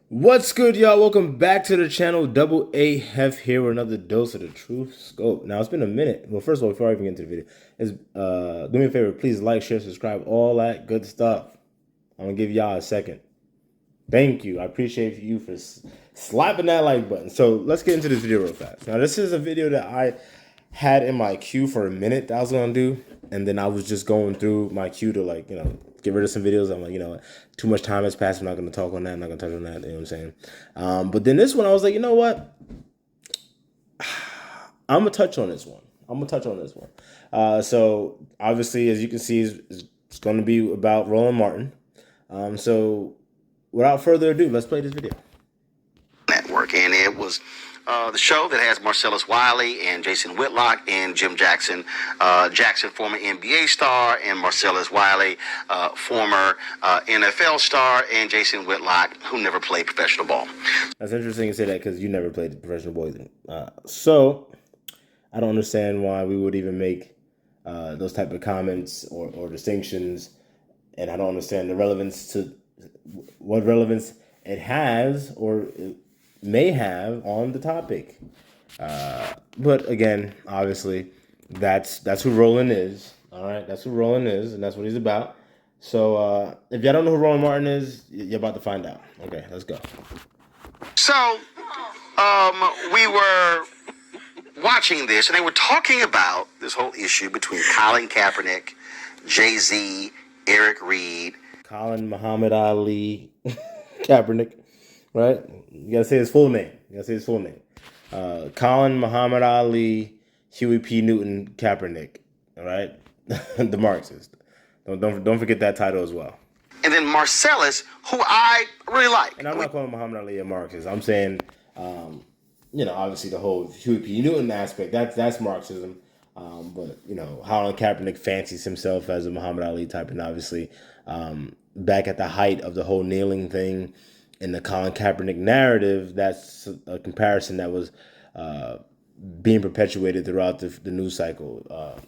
What's good, y'all? Welcome back to the channel. Double A Hef here with another dose of the truth scope. Now, it's been a minute. Well, first of all, before I even get into the video, do me a favor. Please like, share, subscribe, all that good stuff. I'm going to give y'all a second. Thank you. I appreciate you for slapping that like button. So let's get into this video real fast. Now, this is a video that I had in my queue for a minute that I was going to do. And then I was just going through my queue to get rid of some videos. I'm like, too much time has passed. I'm not going to talk on that. I'm not going to touch on that. You know what I'm saying? But then this one, I was like, you know what? I'm going to touch on this one. So obviously, as you can see, it's going to be about Roland Martin. So without further ado, let's play this video. Network, and it was the show that has Marcellus Wiley and Jason Whitlock and Jim Jackson. Jackson, former NBA star, and Marcellus Wiley, former NFL star, and Jason Whitlock, who never played professional ball. That's interesting to say that because you never played professional ball either. So I don't understand why we would even make those type of comments or distinctions, and I don't understand the relevance to what relevance it has or it may have on the topic. But again, obviously, that's who Roland is. All right, that's who Roland is, and that's what he's about. So if y'all don't know who Roland Martin is, you're about to find out. Okay, let's go. So we were watching this, and they were talking about this whole issue between Colin Kaepernick, Jay-Z, Eric Reed. Colin Muhammad Ali Kaepernick, right? You gotta say his full name. Colin Muhammad Ali Huey P. Newton Kaepernick, all right? The Marxist. Don't forget that title as well. And then Marcellus, who I really like. And I'm not calling Muhammad Ali a Marxist. I'm saying, obviously the whole Huey P. Newton aspect, that's Marxism. But, Colin Kaepernick fancies himself as a Muhammad Ali type. And obviously, back at the height of the whole kneeling thing in the Colin Kaepernick narrative, that's a comparison that was being perpetuated throughout the news cycle.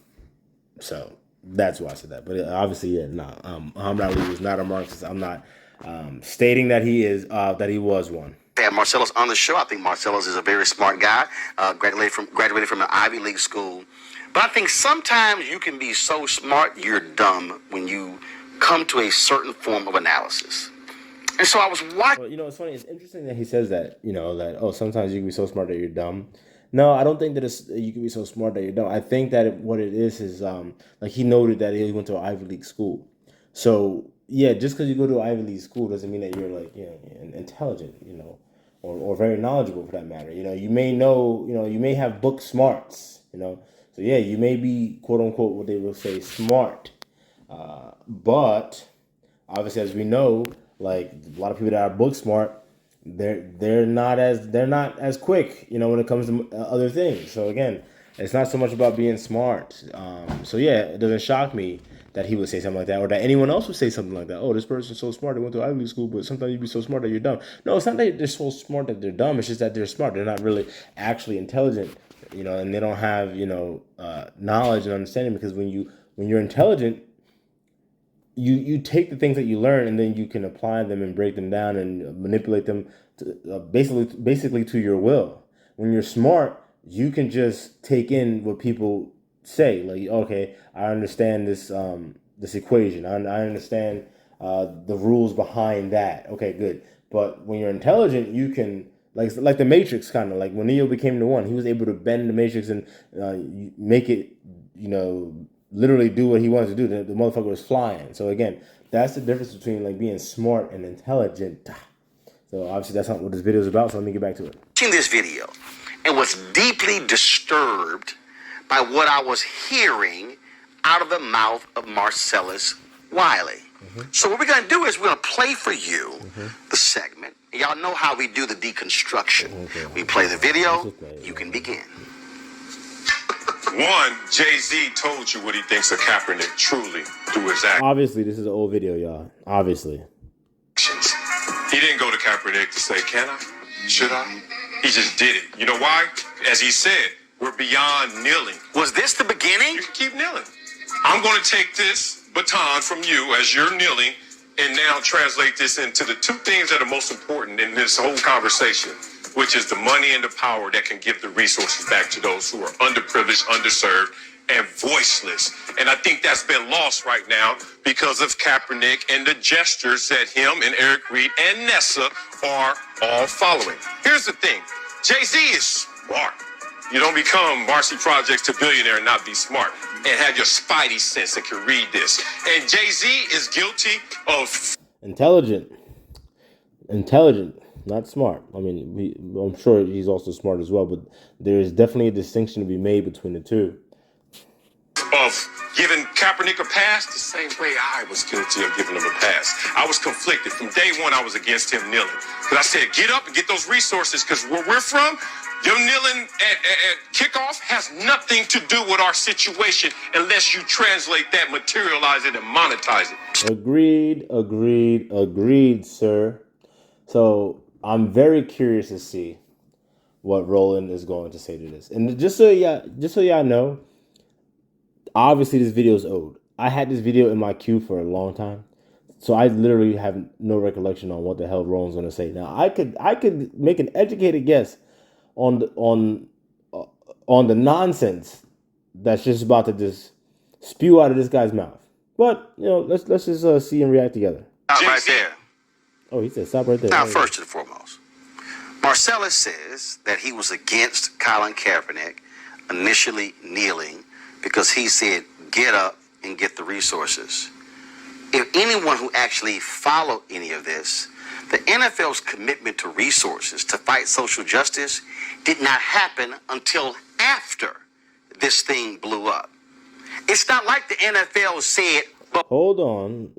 So that's why I said that. But obviously, Muhammad Ali was not a Marxist. I'm not stating that he is, that he was one. Had Marcellus on the show. I think Marcellus is a very smart guy, graduated from an Ivy League school. But I think sometimes you can be so smart you're dumb when you come to a certain form of analysis. And so I was watching. Well, it's funny. It's interesting that he says that, sometimes you can be so smart that you're dumb. No, I don't think that you can be so smart that you're dumb. I think that what it is like he noted that he went to an Ivy League school. So, yeah, just because you go to an Ivy League school doesn't mean that you're intelligent, or very knowledgeable for that matter. You may you may have book smarts, So, yeah, you may be, quote unquote, what they will say, smart. But obviously, as we know, like a lot of people that are book smart, they're not as quick, when it comes to other things. So again, it's not so much about being smart. So yeah, it doesn't shock me that he would say something like that, or that anyone else would say something like that. Oh, this person's so smart, they went to Ivy League school, but sometimes you be so smart that you're dumb. No, it's not that they're so smart that they're dumb. It's just that they're smart. They're not really actually intelligent, and they don't have knowledge and understanding. Because when you're intelligent, you take the things that you learn and then you can apply them and break them down and manipulate them to, basically to your will. When you're smart, you can just take in what people say. Like, okay, I understand this equation. I understand the rules behind that. Okay, good. But when you're intelligent, you can, like the Matrix, kind of like when Neo became the One, he was able to bend the Matrix and make it, literally do what he wanted to do. The motherfucker was flying. So again, that's the difference between being smart and intelligent. So obviously that's not what this video is about. So let me get back to it. Watching this video and was deeply disturbed by what I was hearing out of the mouth of Marcellus Wiley. So what we're going to do is we're going to play for you the segment. Y'all know how we do the deconstruction. We play the video. You can begin. One, Jay-Z told you what he thinks of Kaepernick truly through his actions. Obviously, this is an old video, y'all. Obviously. He didn't go to Kaepernick to say, can I? Should I? He just did it. You know why? As he said, we're beyond kneeling. Was this the beginning? You can keep kneeling. I'm going to take this baton from you as you're kneeling and now translate this into the two things that are most important in this whole conversation, which is the money and the power that can give the resources back to those who are underprivileged, underserved, and voiceless. And I think that's been lost right now because of Kaepernick and the gestures that him and Eric Reed and Nessa are all following. Here's the thing. Jay-Z is smart. You don't become Marcy Projects to billionaire and not be smart and have your spidey sense that can read this. And Jay-Z is guilty of intelligent, not smart. I mean, I'm sure he's also smart as well, but there is definitely a distinction to be made between the two. Of giving Kaepernick a pass the same way I was guilty of giving him a pass. I was conflicted. From day one, I was against him kneeling. Because I said, get up and get those resources, because where we're from, your kneeling at kickoff has nothing to do with our situation unless you translate that, materialize it, and monetize it. Agreed, sir. So I'm very curious to see what Roland is going to say to this. And just so y'all know, obviously this video is old. I had this video in my queue for a long time, so I literally have no recollection on what the hell Roland's going to say. Now I could make an educated guess on the nonsense that's just about to just spew out of this guy's mouth. But let's just see and react together. Stop right there. Oh, he said stop right there. Now, first and foremost, Marcellus says that he was against Colin Kaepernick initially kneeling because he said, get up and get the resources. If anyone who actually followed any of this, the NFL's commitment to resources to fight social justice did not happen until after this thing blew up. It's not like the NFL said, Hold on.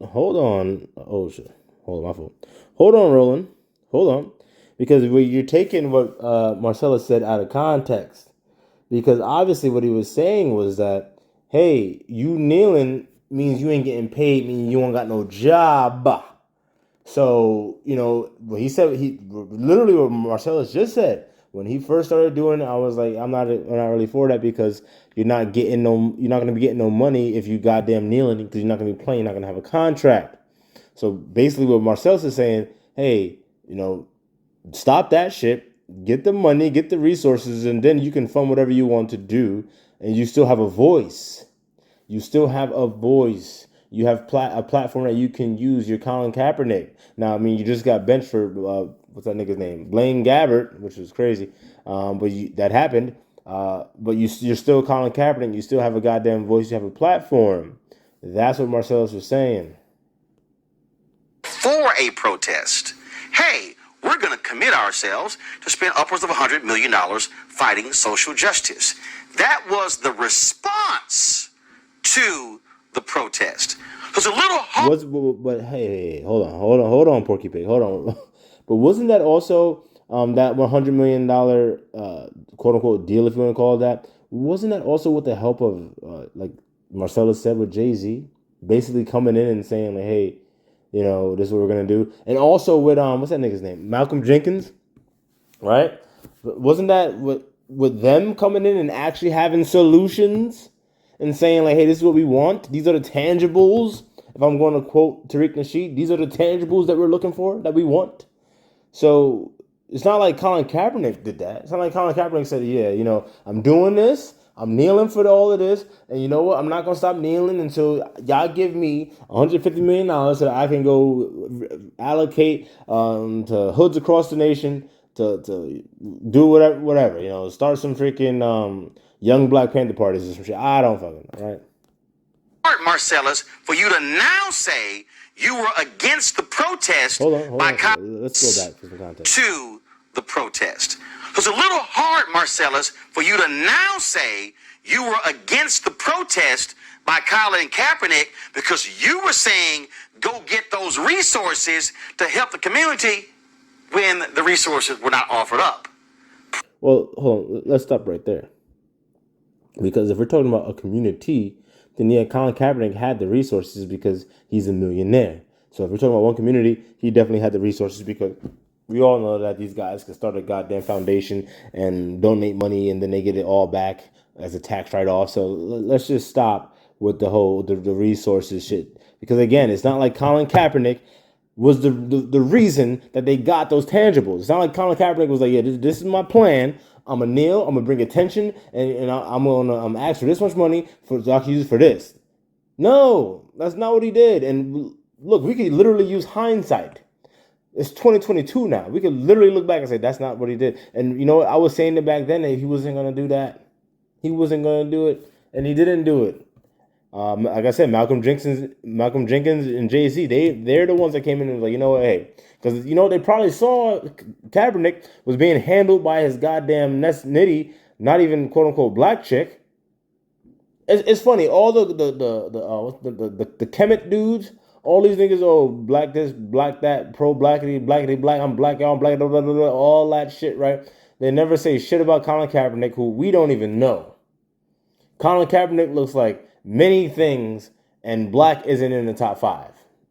Oh, shit. Hold on, my fault. Hold on, Roland. Hold on. Because you're taking what Marcellus said out of context. Because obviously what he was saying was that, hey, you kneeling means you ain't getting paid, meaning you ain't got no job. So, what he said, literally what Marcellus just said, when he first started doing it, I was like, I'm not really for that, because you're not going to be getting no money if you goddamn kneeling, because you're not going to be playing, you're not going to have a contract. So basically what Marcellus is saying, hey, stop that shit, get the money, get the resources, and then you can fund whatever you want to do, and you still have a voice. You have a platform that you can use. You're Colin Kaepernick. Now, I mean, you just got benched for, what's that nigga's name? Blaine Gabbert, which was crazy. But that happened. But you're still Colin Kaepernick. You still have a goddamn voice. You have a platform. That's what Marcellus was saying. For a protest, hey, we're going to commit ourselves to spend upwards of $100 million fighting social justice. That was the response to the protest. It was a little hard. But hey, hold on, Porky Pig, hold on. But wasn't that also that $100 million quote unquote deal, if you want to call it that? Wasn't that also with the help of like Marcellus said with Jay-Z, basically coming in and saying like, hey, this is what we're gonna do, and also with what's that nigga's name, Malcolm Jenkins, right? Wasn't that with them coming in and actually having solutions and saying like, hey, this is what we want. These are the tangibles. If I'm going to quote Tariq Nasheed, these are the tangibles that we're looking for, that we want. So it's not like Colin Kaepernick did that. It's not like Colin Kaepernick said, yeah, I'm doing this. I'm kneeling for all of this. And you know what? I'm not going to stop kneeling until y'all give me $150 million so that I can go allocate to hoods across the nation to do whatever, start some freaking young Black Panther parties or some shit. I don't fucking know, right? Marcellus, for you to now say you were against the protest. Hold on. Let's go back for some context. To the protest. It was a little hard, Marcellus, for you to now say you were against the protest by Colin Kaepernick because you were saying go get those resources to help the community when the resources were not offered up. Well, hold on. Let's stop right there. Because if we're talking about a community, then yeah, Colin Kaepernick had the resources because he's a millionaire. So if we're talking about one community, he definitely had the resources because we all know that these guys can start a goddamn foundation and donate money and then they get it all back as a tax write-off. So let's just stop with the whole the resources shit. Because again, it's not like Colin Kaepernick was the reason that they got those tangibles. It's not like Colin Kaepernick was like, yeah, this is my plan. I'm gonna kneel. I'm gonna bring attention, and I'm gonna ask for this much money so I can use it for this. No, that's not what he did. And look, we could literally use hindsight. It's 2022 now. We could literally look back and say that's not what he did. And you know what? I was saying it back then that he wasn't gonna do that. He wasn't gonna do it, and he didn't do it. Like I said, Malcolm Jenkins, and Jay-Z, they're the ones that came in and was like, you know what, hey, because you know they probably saw Kaepernick was being handled by his goddamn Nitty, not even quote unquote black chick. It's funny, all the Kemet dudes, all these niggas, oh, black this, black that, pro blackity, blackity black, I'm black, y'all black, blah, blah, blah, blah, all that shit, right? They never say shit about Colin Kaepernick, who we don't even know. Colin Kaepernick looks like many things, and black isn't in the top 5,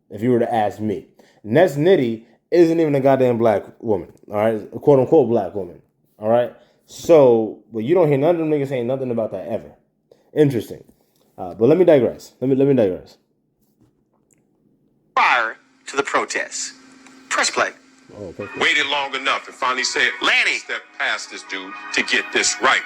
if you were to ask me. Ness Nitty isn't even a goddamn black woman, all right? A quote-unquote black woman, all right? So, but you don't hear none of them niggas saying nothing about that ever. Interesting. But let me digress. Let me digress. Prior to the protests. Press play. Oh, perfect. Waited long enough and finally said, Lanny. step past this dude to get this right.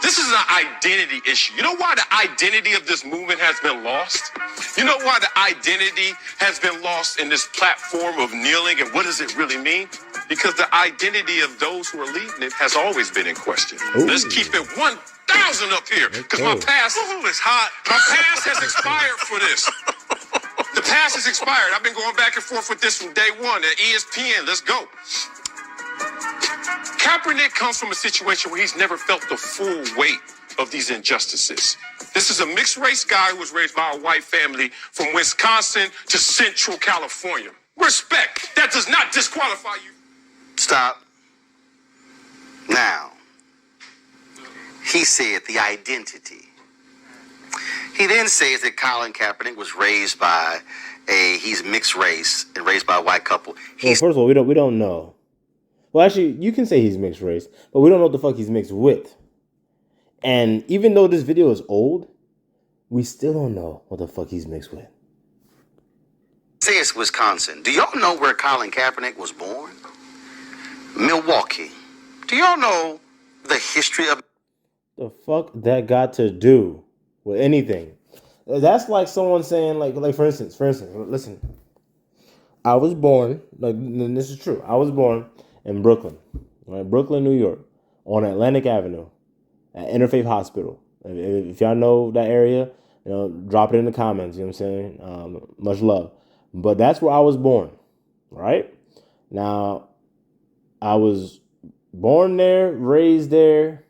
This is an identity issue. You know why the identity of this movement has been lost? You know why the identity has been lost in this platform of kneeling, and what does it really mean? Because the identity of those who are leading it has always been in question. Ooh. Let's keep it 1,000 up here, because my past is hot. My past has expired for this. The past has expired. I've been going back and forth with this from day one at ESPN. Let's go. Kaepernick comes from a situation where he's never felt the full weight of these injustices. This is a mixed race guy who was raised by a white family from Wisconsin to Central California. Respect. That does not disqualify you. Stop. Now, he said the identity. He then says that Colin Kaepernick was raised by he's mixed race and raised by a white couple. Well, first of all, we don't know. Well, actually, you can say he's mixed race, but we don't know what the fuck he's mixed with. And even though this video is old, we still don't know what the fuck he's mixed with. Say it's Wisconsin. Do y'all know where Colin Kaepernick was born? Milwaukee. Do y'all know the history of... The fuck that got to do with anything? That's like someone saying, like for instance, listen. I was born, like, this is true. I was born in Brooklyn, right? Brooklyn, New York, on Atlantic Avenue, at Interfaith Hospital. If y'all know that area, you know, drop it in the comments. You know what I'm saying? Much love. But that's where I was born, right? Now, I was born there, raised there,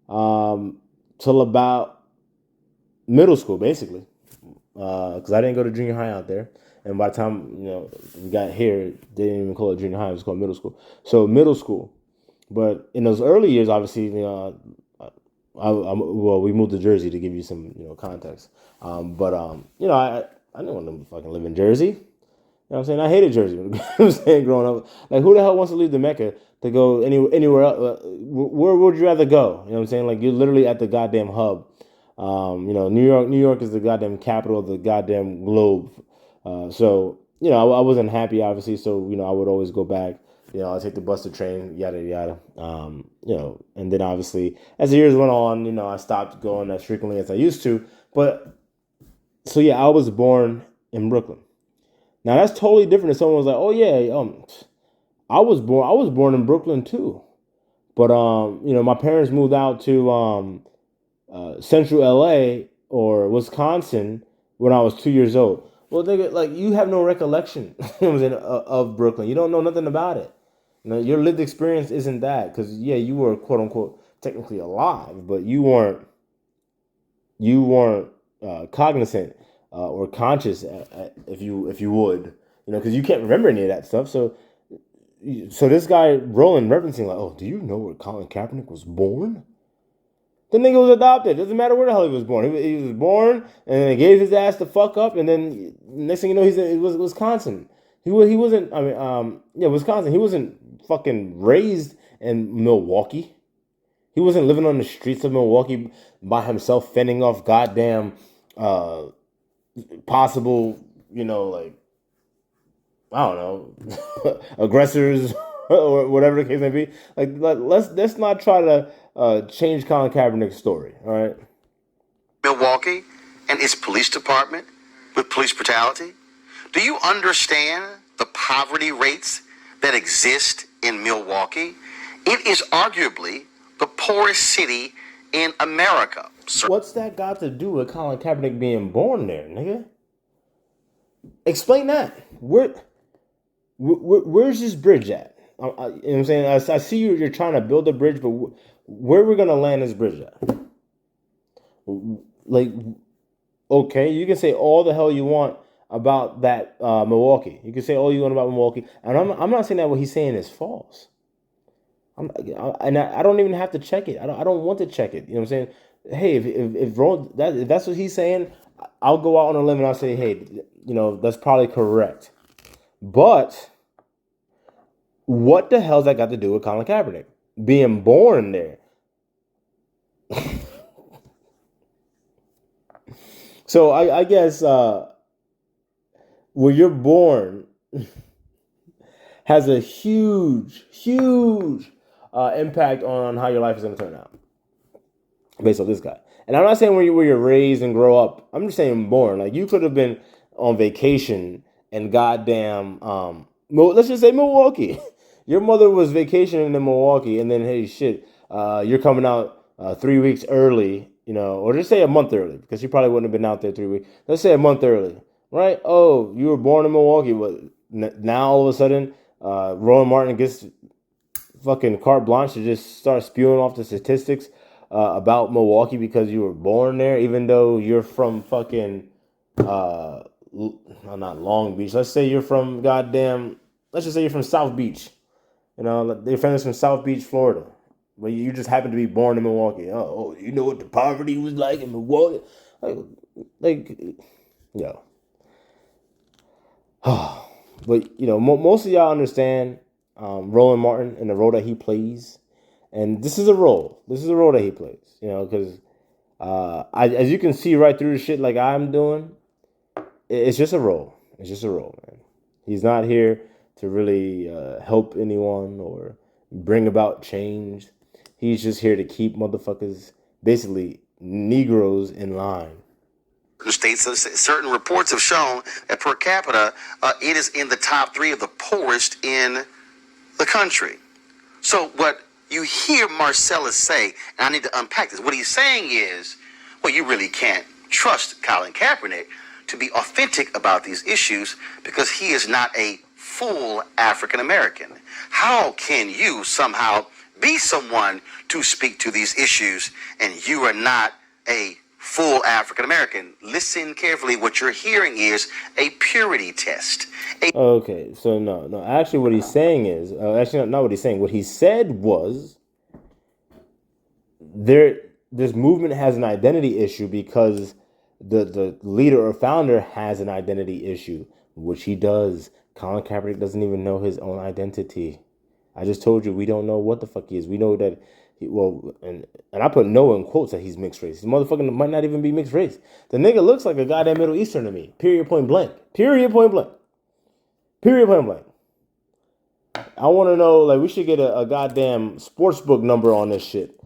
till about middle school, basically, because I didn't go to junior high out there. And by the time, you know, we got here, they didn't even call it junior high, it was called middle school. So middle school. But in those early years, obviously, you know, well, we moved to Jersey to give you some, you know, context. You know, I didn't want to fucking live in Jersey. You know what I'm saying? I hated Jersey. You know what I'm saying, growing up. Like, who the hell wants to leave the Mecca to go anywhere else? Where would you rather go? You know what I'm saying? Like, you're literally at the goddamn hub. You know, New York is the goddamn capital of the goddamn globe. So, you know, I wasn't happy, obviously. So, you know, I would always go back. You know, I'll take the bus to train, yada, yada. You know, and then obviously, as the years went on, you know, I stopped going as frequently as I used to. But, so yeah, I was born in Brooklyn. Now, that's totally different if someone was like, oh, yeah, I was born in Brooklyn, too. But, you know, my parents moved out to Central LA or Wisconsin when I was 2 years old. Well, nigga, like, you have no recollection of Brooklyn. You don't know nothing about it. You know, your lived experience isn't that. Because, yeah, you were, quote unquote, technically alive, but you weren't cognizant or conscious, if you would, you know, because you can't remember any of that stuff. So this guy Roland referencing like, oh, do you know where Colin Kaepernick was born? The nigga was adopted. Doesn't matter where the hell he was born. He was born, and they gave his ass the fuck up, and then next thing you know, it was Wisconsin. He wasn't. I mean, Wisconsin. He wasn't fucking raised in Milwaukee. He wasn't living on the streets of Milwaukee by himself, fending off goddamn possible, like, I don't know, aggressors or whatever the case may be. Like, let's not try to change Colin Kaepernick's story. All right. Milwaukee and its police department with police brutality? Do you understand the poverty rates that exist in Milwaukee? It is arguably the poorest city in America. What's that got to do with Colin Kaepernick being born there, nigga? Explain that. Where's this bridge at? You know what I'm saying? I see you're trying to build a bridge, but where are we gonna land this bridge at? Like, okay, you can say all the hell you want about that Milwaukee. You can say all you want about Milwaukee, and I'm not saying that what he's saying is false. I don't even have to check it. I don't want to check it. You know what I'm saying? Hey, if that's what he's saying, I'll go out on a limb and I'll say, hey, that's probably correct. But what the hell's that got to do with Colin Kaepernick being born there? So I guess where you're born has a huge impact on how your life is going to turn out based on this guy. And I'm not saying where you're raised and grow up. I'm just saying born. Like, you could have been on vacation and goddamn, let's just say Milwaukee. Your mother was vacationing in Milwaukee, and then, hey, shit, you're coming out 3 weeks early, or just say a month early, because you probably wouldn't have been out there 3 weeks. Let's say a month early, right? Oh, you were born in Milwaukee, but now all of a sudden, Roland Martin gets fucking carte blanche to just start spewing off the statistics about Milwaukee because you were born there, even though you're from fucking not Long Beach. Let's say you're from let's just say you're from South Beach. Your family's from South Beach, Florida, but you just happen to be born in Milwaukee. Oh, you know what the poverty was like in Milwaukee? Like, yo. But most of y'all understand Roland Martin and the role that he plays, and this is a role. This is a role that he plays. Because as you can see right through the shit like I'm doing, it's just a role. It's just a role, man. He's not here to really help anyone or bring about change. He's just here to keep motherfuckers, basically Negroes, in line. States, certain reports have shown that per capita, it is in the top 3 of the poorest in the country. So what you hear Marcellus say, and I need to unpack this, what he's saying is, well, you really can't trust Colin Kaepernick to be authentic about these issues because he is not a full African American. How can you somehow be someone to speak to these issues and you are not a full African American? Listen carefully. What you're hearing is a purity test. Okay, so no. Actually, what he's saying is not what he's saying. What he said was this movement has an identity issue because the leader or founder has an identity issue, which he does. Colin Kaepernick doesn't even know his own identity. I just told you we don't know what the fuck he is. We know that and I put no in quotes that he's mixed race. The motherfucker might not even be mixed race. The nigga looks like a goddamn Middle Eastern to me. Period, point blank. Period, point blank. Period, point blank. I want to know, like, we should get a goddamn sports book number on this shit.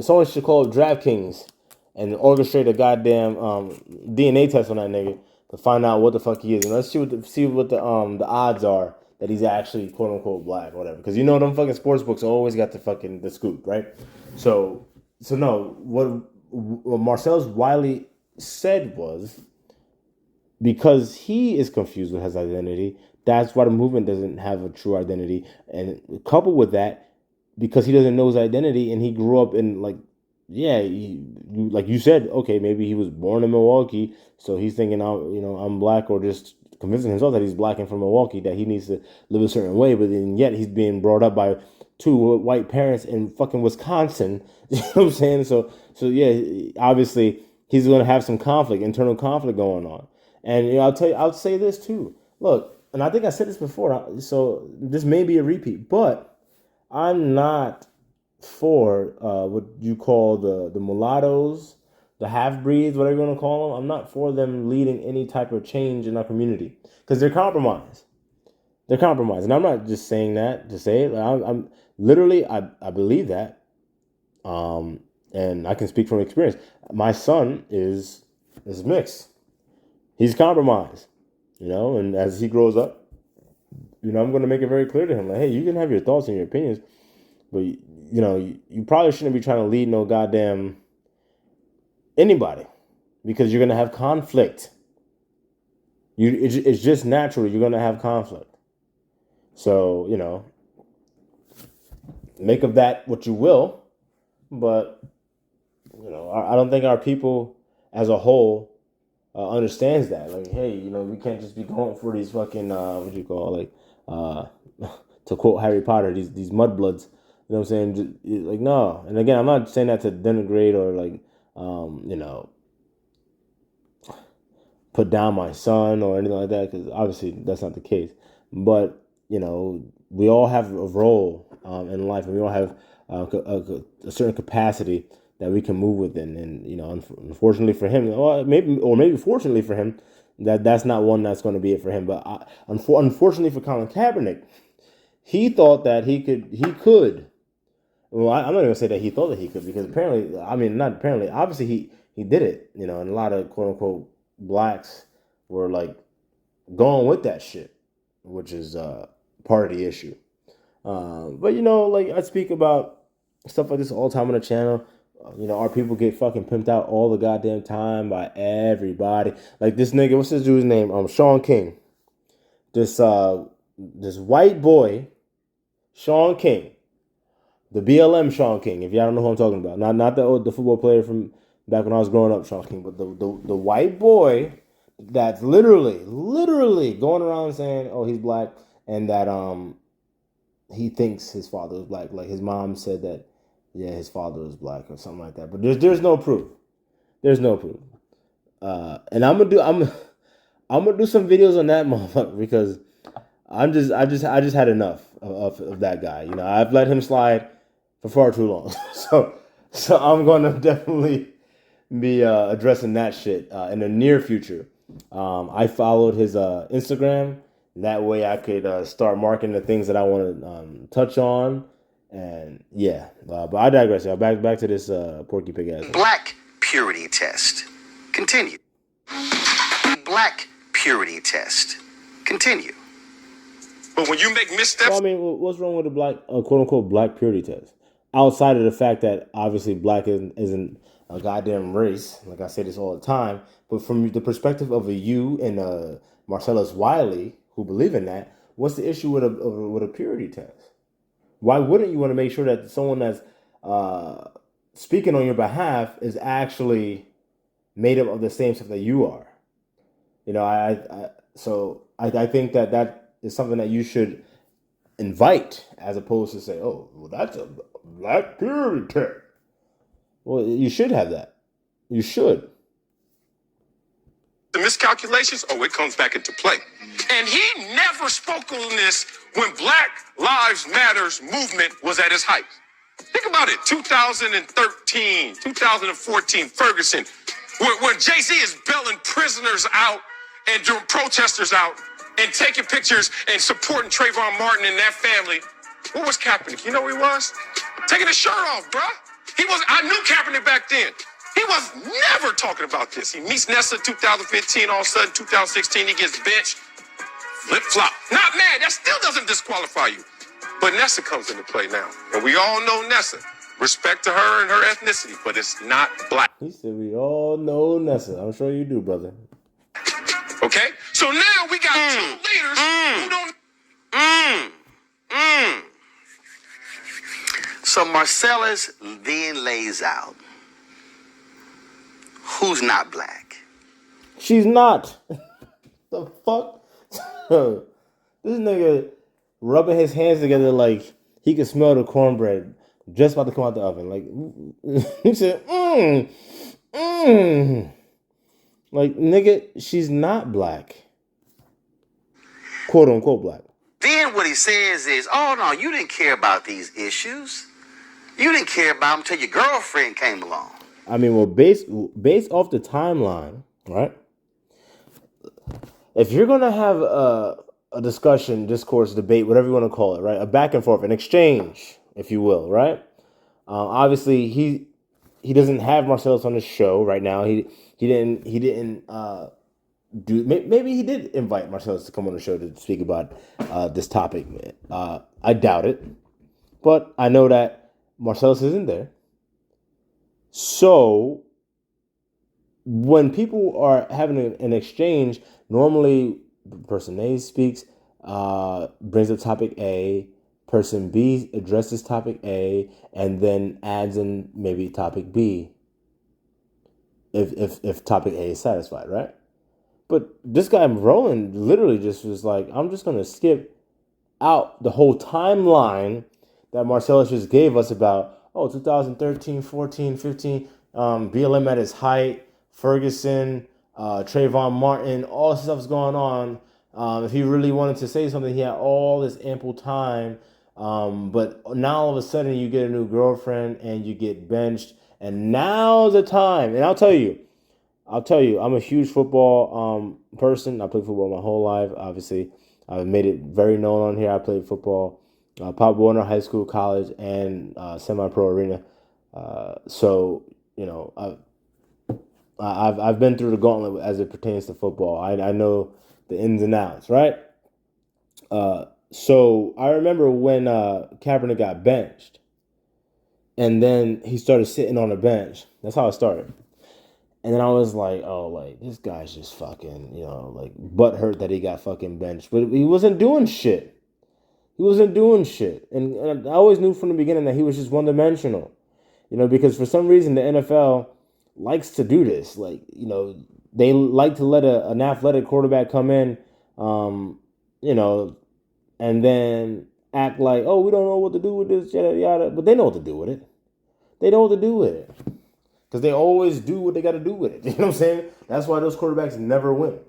Someone should call DraftKings and orchestrate a goddamn DNA test on that nigga to find out what the fuck he is. And let's see what the odds are that he's actually quote unquote black or whatever. Because them fucking sports books always got the scoop, right? So no, what Marcellus Wiley said was, because he is confused with his identity, that's why the movement doesn't have a true identity. And coupled with that, because he doesn't know his identity and he grew up in, like, like you said, okay, maybe he was born in Milwaukee, so he's thinking, I'm black, or just convincing himself that he's black and from Milwaukee, that he needs to live a certain way, but then yet he's being brought up by 2 white parents in fucking Wisconsin. You know what I'm saying? So yeah, obviously he's going to have some internal conflict going on. And I'll say this too. Look, and I think I said this before, so this may be a repeat, but I'm not for what you call the mulattoes, the half breeds, whatever you want to call them. I'm not for them leading any type of change in our community because they're compromised. They're compromised, and I'm not just saying that to say it. Like, I'm literally, I believe that, and I can speak from experience. My son is mixed. He's compromised, and as he grows up, I'm going to make it very clear to him, like, hey, you can have your thoughts and your opinions, but you probably shouldn't be trying to lead no goddamn anybody, because you're going to have conflict. It's just natural. You're going to have conflict. So, make of that what you will, but, I don't think our people as a whole understands that. Like, hey, we can't just be going for these fucking, to quote Harry Potter, these mudbloods. You know what I'm saying? Like, no. And again, I'm not saying that to denigrate or like, put down my son or anything like that, because obviously that's not the case. But, we all have a role in life, and we all have a certain capacity that we can move within. And, unfortunately for him, or maybe fortunately for him, that's not one that's going to be it for him. But unfortunately for Colin Kaepernick, he thought that he could. Well, I'm not going to say that he thought that he could, because not apparently, obviously he did it, and a lot of quote unquote blacks were like going with that shit, which is part of the issue. But like I speak about stuff like this all the time on the channel. Our people get fucking pimped out all the goddamn time by everybody. Like this nigga, what's this dude's name? Sean King. This white boy, Sean King. The BLM Sean King, if y'all don't know who I'm talking about. Not the football player from back when I was growing up, Sean King, but the white boy that's literally going around saying, oh, he's black, and that he thinks his father was black. Like his mom said that, yeah, his father was black or something like that. But there's no proof. There's no proof. And I'm gonna do some videos on that motherfucker, because I just had enough of that guy. I've let him slide for far too long. So I'm gonna definitely be addressing that shit in the near future. I followed his Instagram. That way I could start marking the things that I want to touch on. And yeah, but I digress. Back to this Porky Pig ass. Black purity test. Continue. Black purity test. Continue. But when you make missteps, Well, I mean, what's wrong with the black, quote unquote, black purity test? Outside of the fact that obviously black isn't a goddamn race, like I say this all the time, but from the perspective of you and Marcellus Wiley, who believe in that, what's the issue with a purity test? Why wouldn't you want to make sure that someone that's speaking on your behalf is actually made up of the same stuff that you are? I think that is something that you should invite, as opposed to say, oh, well, that's a black purity test. Well, you should have that. You should. the miscalculations, it comes back into play. And he never spoke on this when Black Lives Matters movement was at its height. Think about it, 2013, 2014, Ferguson, where Jay-Z is bailing prisoners out and doing protesters out and taking pictures and supporting Trayvon Martin and that family. What was Kaepernick? You know who he was? Taking his shirt off, bruh. I knew Kaepernick back then. He was never talking about this. He meets Nessa 2015, all of a sudden 2016, he gets benched. Flip-flop. Not mad, that still doesn't disqualify you. But Nessa comes into play now. And we all know Nessa. Respect to her and her ethnicity, but it's not black. He said we all know Nessa. I'm sure you do, brother. Okay? So now we got two leaders who don't... So Marcellus then lays out who's not black. She's not. The fuck? This nigga rubbing his hands together like he could smell the cornbread just about to come out the oven. Like, he said, Like, nigga, she's not black. Quote unquote black. Then what he says is, oh no, you didn't care about these issues. You didn't care about them until your girlfriend came along. I mean, well, based off the timeline, right? If you're gonna have a discussion, discourse, debate, whatever you want to call it, right? A back and forth, an exchange, if you will, right? Obviously, he doesn't have Marcellus on the show right now. He didn't do. Maybe he did invite Marcellus to come on the show to speak about this topic. I doubt it, but I know that Marcellus isn't there. So when people are having an exchange, normally person A speaks, brings up topic A, person B addresses topic A, and then adds in maybe topic B if topic A is satisfied, right? But this guy Roland literally just was like, I'm just gonna skip out the whole timeline that Marcellus just gave us about 2013, 14, 15, BLM at its height, Ferguson, Trayvon Martin, all this stuff's going on. If he really wanted to say something, he had all this ample time. But now all of a sudden you get a new girlfriend and you get benched, and now's the time. And I'll tell you, I'm a huge football person. I played football my whole life. Obviously, I've made it very known on here. I played football, Pop Warner High School, college, and semi-pro arena. So you know, I've been through the gauntlet as it pertains to football. I know the ins and outs, right? So I remember when Kaepernick got benched, and then he started sitting on the bench. That's how it started. And then I was like, oh, like, this guy's just fucking, like, butthurt that he got fucking benched. But he wasn't doing shit. And I always knew from the beginning that he was just one-dimensional. Because for some reason the NFL likes to do this. Like, they like to let an athletic quarterback come in, and then act like, oh, we don't know what to do with this, yada, yada. But they know what to do with it. Because they always do what they got to do with it. You know what I'm saying? That's why those quarterbacks never win.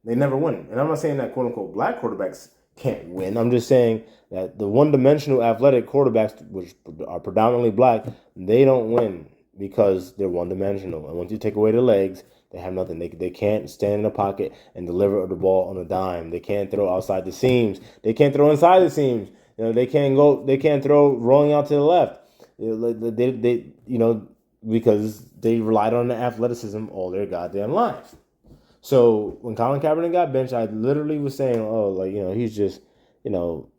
They never win. And I'm not saying that quote-unquote black quarterbacks can't win. I'm just saying that the one-dimensional athletic quarterbacks, which are predominantly black, they don't win because they're one-dimensional. And once you take away their legs, they have nothing. They can't stand in the pocket and deliver the ball on a dime. They can't throw outside the seams. They can't throw inside the seams. They can't throw rolling out to the left. Because they relied on the athleticism all their goddamn lives. So when Colin Kaepernick got benched, I literally was saying, he's just,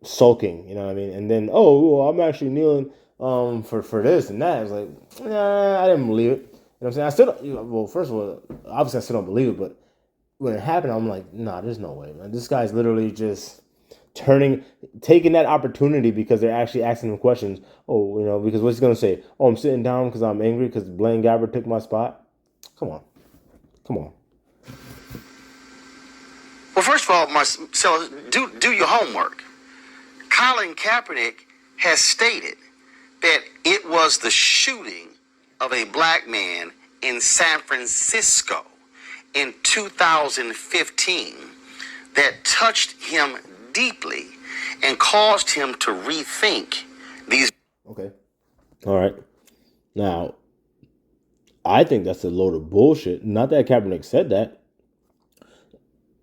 sulking, you know what I mean? And then, I'm actually kneeling for this and that. I was like, I didn't believe it. You know what I'm saying? I still don't, first of all, obviously I still don't believe it, but when it happened, I'm like, nah, there's no way, man. This guy's literally just taking that opportunity because they're actually asking him questions. Because what's he going to say? I'm sitting down because I'm angry because Blaine Gabbert took my spot. Come on. Well, first of all, Marcellus, do your homework. Colin Kaepernick has stated that it was the shooting of a black man in San Francisco in 2015 that touched him deeply and caused him to rethink these. Okay. All right. Now, I think that's a load of bullshit. Not that Kaepernick said that.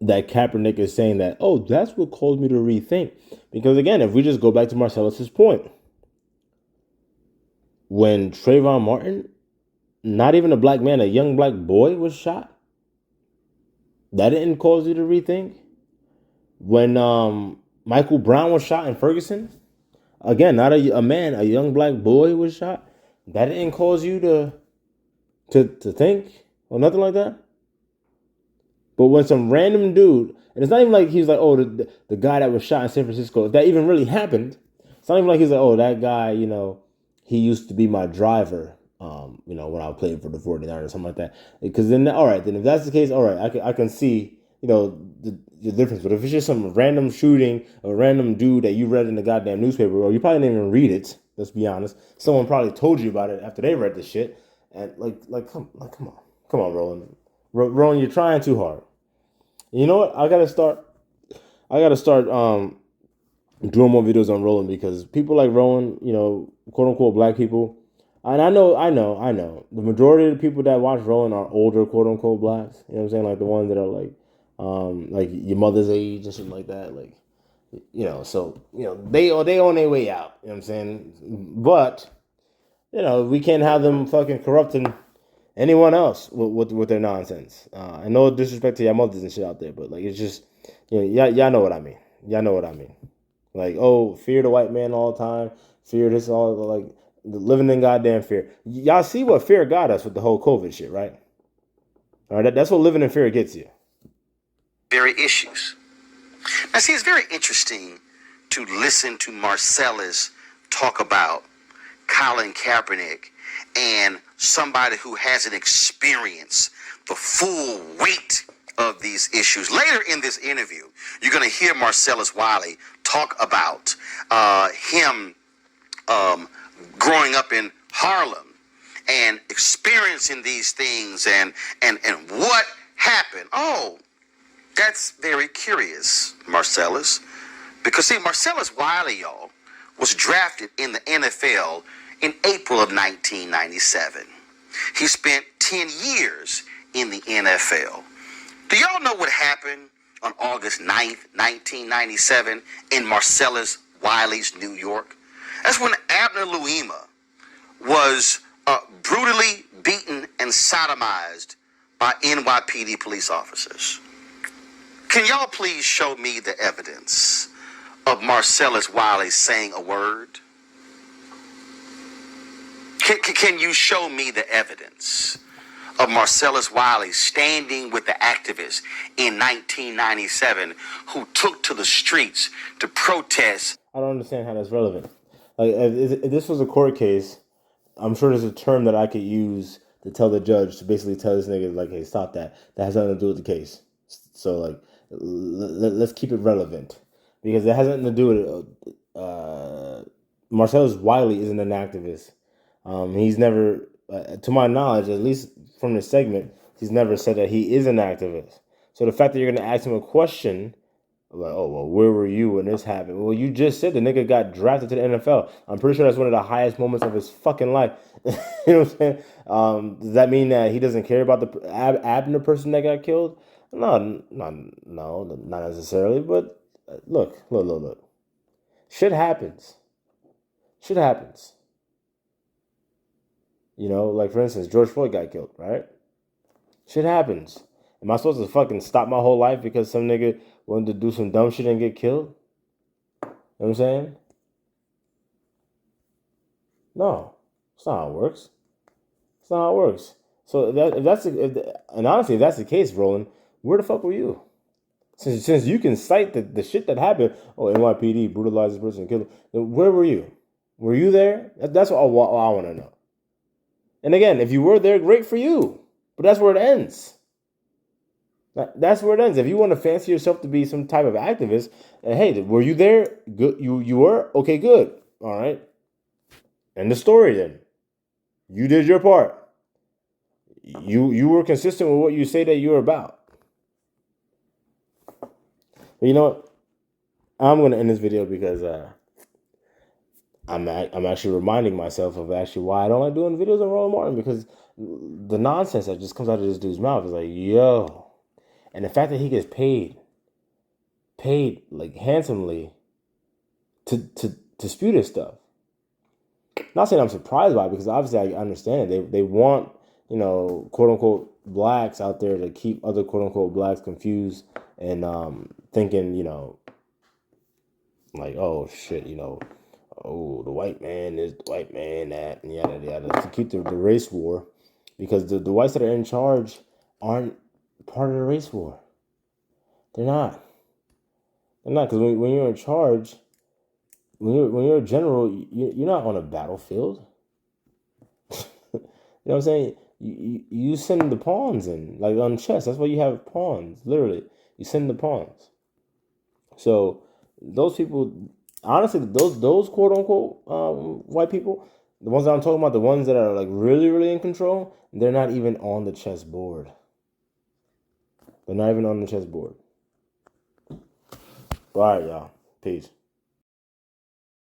That Kaepernick is saying that, that's what caused me to rethink. Because again, if we just go back to Marcellus's point, when Trayvon Martin, not even a black man, a young black boy was shot, that didn't cause you to rethink. When Michael Brown was shot in Ferguson, again, not a man, a young black boy was shot, that didn't cause you to think or nothing like that. But when some random dude, and it's not even like he's like, the guy that was shot in San Francisco, if that even really happened, it's not even like he's like, that guy, he used to be my driver, when I played for the 49ers or something like that. Because then, all right, then if that's the case, all right, I can see, the difference. But if it's just some random shooting, a random dude that you read in the goddamn newspaper, or you probably didn't even read it, let's be honest. Someone probably told you about it after they read the shit. And come on, Roland. Roland, you're trying too hard. You know what? I gotta start doing more videos on Roland, because people like Roland, quote unquote black people, And I know. The majority of the people that watch Rolling are older, quote unquote, blacks. You know what I'm saying? Like the ones that are like your mother's age and shit like that. Like, so they on their way out. You know what I'm saying? But we can't have them fucking corrupting anyone else with their nonsense. I know disrespect to your mothers and shit out there, but like it's just y'all know what I mean. Y'all know what I mean. Like, oh, fear the white man all the time, fear this all like living in goddamn fear. Y'all see what fear got us with the whole COVID shit, right? All right, that's what living in fear gets you. Very issues. Now, see, it's very interesting to listen to Marcellus talk about Colin Kaepernick and somebody who hasn't experienced the full weight of these issues. Later in this interview, you're going to hear Marcellus Wiley talk about him growing up in Harlem and experiencing these things and what happened. Oh, that's very curious, Marcellus. Because, see, Marcellus Wiley, y'all, was drafted in the NFL in April of 1997. He spent 10 years in the NFL. Do y'all know what happened on August 9th, 1997 in Marcellus Wiley's New York? That's when Abner Louima was brutally beaten and sodomized by NYPD police officers. Can y'all please show me the evidence of Marcellus Wiley saying a word? Can you show me the evidence of Marcellus Wiley standing with the activists in 1997 who took to the streets to protest? I don't understand how that's relevant. Like, if this was a court case, I'm sure there's a term that I could use to tell the judge to basically tell this nigga, like, hey, stop that. That has nothing to do with the case. So, like, let's keep it relevant. Because it has nothing to do with Marcellus Wiley isn't an activist. He's never, to my knowledge, at least from this segment, he's never said that he is an activist. So the fact that you're going to ask him a question, like, oh, well, where were you when this happened? Well, you just said the nigga got drafted to the NFL. I'm pretty sure that's one of the highest moments of his fucking life. You know what I'm saying? Does that mean that he doesn't care about the Abner person that got killed? No, not necessarily. But look. Shit happens. Like, for instance, George Floyd got killed, right? Shit happens. Am I supposed to fucking stop my whole life because some nigga wanted to do some dumb shit and get killed? You know what I'm saying? No. That's not how it works. So and honestly, if that's the case, Roland, where the fuck were you? Since you can cite the shit that happened, oh, NYPD brutalized this person and killed him, then where were you? Were you there? That's all I want to know. And again, if you were there, great for you. But that's where it ends. That's where it ends. If you want to fancy yourself to be some type of activist, hey, were you there? Good. You were? Okay, good. All right. End the story then. You did your part. You were consistent with what you say that you're about. But you know what? I'm going to end this video because I'm actually reminding myself of actually why I don't like doing videos on Roland Martin, because the nonsense that just comes out of this dude's mouth is like, yo. And the fact that he gets paid like handsomely to spew this stuff. Not saying I'm surprised by it, because obviously I understand it. They want, quote unquote blacks out there to keep other quote unquote blacks confused and thinking, like, oh shit, oh, the white man is the white man that, and yada yada, to keep the race war, because the whites that are in charge aren't part of the race war. They're not, because when you're in charge, when you're a general, you're not on a battlefield. You know what I'm saying? You send the pawns in, like on chess. That's why you have pawns. Literally, you send the pawns. So those people, honestly, those quote unquote white people, the ones that I'm talking about, the ones that are like really, really in control, they're not even on the chessboard. They're not even on the chessboard. All right, y'all. Peace.